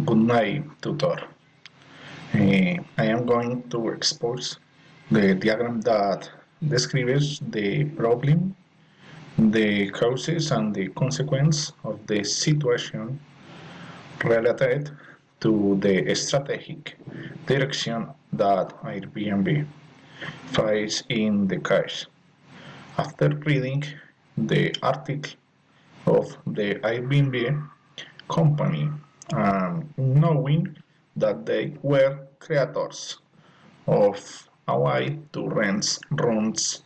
Good night, tutor. I am going to expose the diagram that describes the problem, the causes, and the consequence of the situation related to the strategic direction that Airbnb finds in the case. After reading the article of the Airbnb company and knowing that they were creators of a way to rent rooms,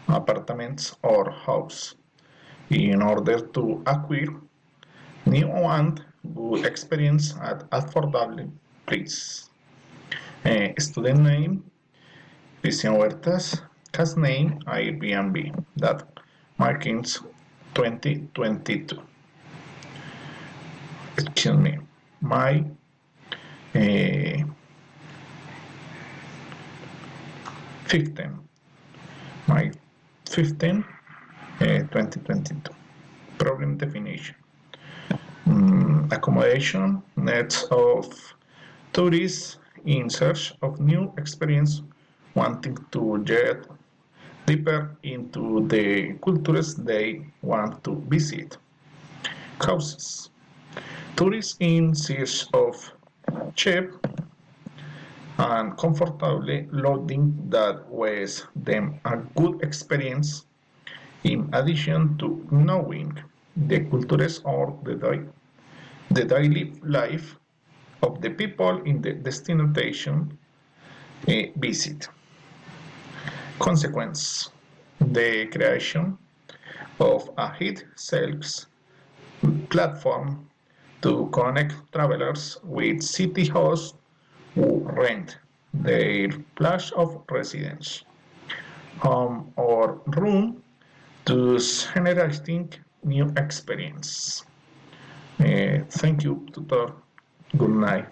apartments, or house in order to acquire new and good experience at affordable price. Student name Cristian Huertas, cast name Airbnb, that markings 2022. Excuse me, my uh, 15, my 15, 2022. Problem definition. Accommodation, nets of tourists in search of new experience, wanting to get deeper into the cultures they want to visit. Causes. Tourists in search of cheap and comfortable lodging that was them a good experience in addition to knowing the cultures or the daily life of the people in the destination visit. Consequence: the creation of a hit sales platform to connect travelers with city hosts who rent their place of residence, home, or room, thus generating new experience. Thank you, tutor. Good night.